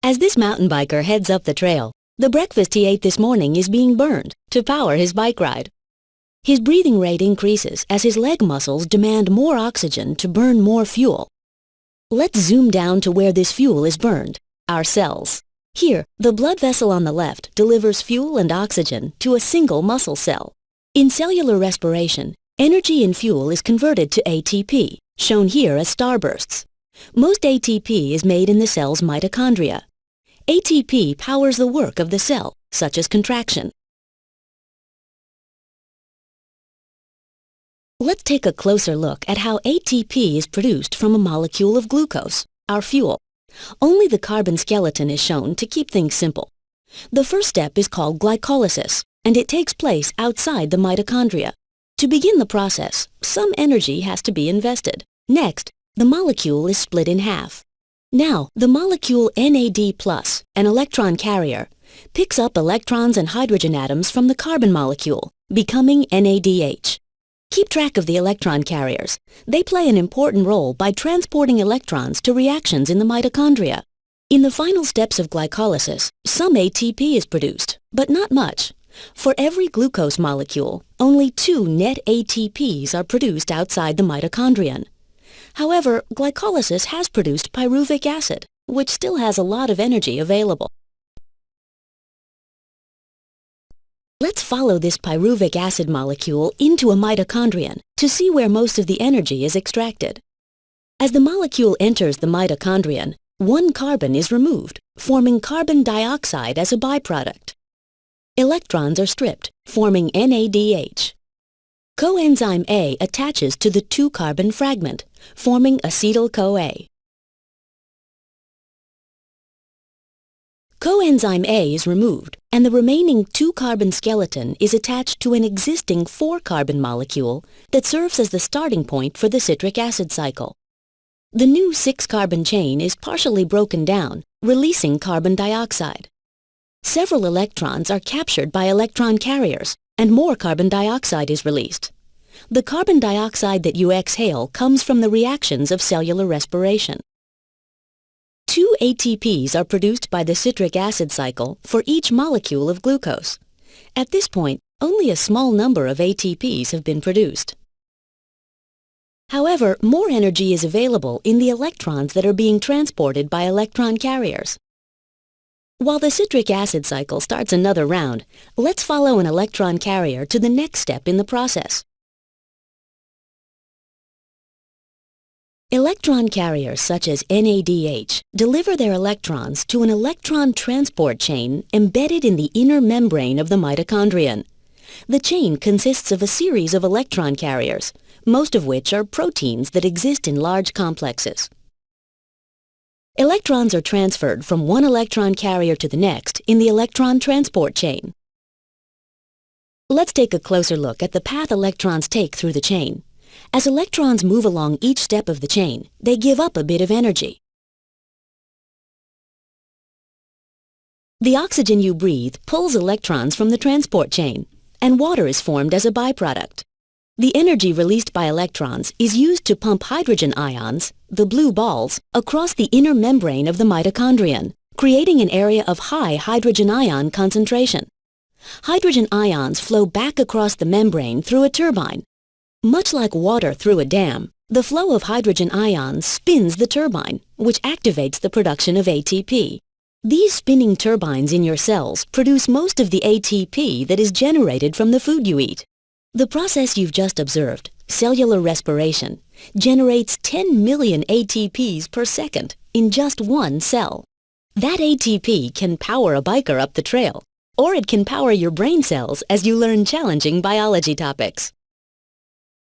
As this mountain biker heads up the trail, the breakfast he ate this morning is being burned to power his bike ride. His breathing rate increases as his leg muscles demand more oxygen to burn more fuel. Let's zoom down to where this fuel is burned, our cells. Here, the blood vessel on the left delivers fuel and oxygen to a single muscle cell. In cellular respiration, energy in fuel is converted to ATP, shown here as starbursts. Most ATP is made in the cell's mitochondria. ATP powers the work of the cell, such as contraction. Let's take a closer look at how ATP is produced from a molecule of glucose, our fuel. Only the carbon skeleton is shown to keep things simple. The first step is called glycolysis, and it takes place outside the mitochondria. To begin the process, some energy has to be invested. Next, the molecule is split in half. Now, the molecule NAD+, an electron carrier, picks up electrons and hydrogen atoms from the carbon molecule, becoming NADH. Keep track of the electron carriers. They play an important role by transporting electrons to reactions in the mitochondria. In the final steps of glycolysis, some ATP is produced, but not much. For every glucose molecule, only 2 net ATPs are produced outside the mitochondrion. However, glycolysis has produced pyruvic acid, which still has a lot of energy available. Let's follow this pyruvic acid molecule into a mitochondrion to see where most of the energy is extracted. As the molecule enters the mitochondrion, 1 carbon is removed, forming carbon dioxide as a byproduct. Electrons are stripped, forming NADH. Coenzyme A attaches to the 2-carbon fragment, forming acetyl-CoA. Coenzyme A is removed, and the remaining 2-carbon skeleton is attached to an existing 4-carbon molecule that serves as the starting point for the citric acid cycle. The new 6-carbon chain is partially broken down, releasing carbon dioxide. Several electrons are captured by electron carriers, and more carbon dioxide is released. The carbon dioxide that you exhale comes from the reactions of cellular respiration. 2 ATPs are produced by the citric acid cycle for each molecule of glucose. At this point, only a small number of ATPs have been produced. However, more energy is available in the electrons that are being transported by electron carriers. While the citric acid cycle starts another round, let's follow an electron carrier to the next step in the process. Electron carriers such as NADH deliver their electrons to an electron transport chain embedded in the inner membrane of the mitochondrion. The chain consists of a series of electron carriers, most of which are proteins that exist in large complexes. Electrons are transferred from one electron carrier to the next in the electron transport chain. Let's take a closer look at the path electrons take through the chain. As electrons move along each step of the chain, they give up a bit of energy. The oxygen you breathe pulls electrons from the transport chain, and water is formed as a byproduct. The energy released by electrons is used to pump hydrogen ions, the blue balls, across the inner membrane of the mitochondrion, creating an area of high hydrogen ion concentration. Hydrogen ions flow back across the membrane through a turbine. Much like water through a dam, the flow of hydrogen ions spins the turbine, which activates the production of ATP. These spinning turbines in your cells produce most of the ATP that is generated from the food you eat. The process you've just observed, cellular respiration, generates 10 million ATPs per second in just one cell. That ATP can power a biker up the trail, or it can power your brain cells as you learn challenging biology topics.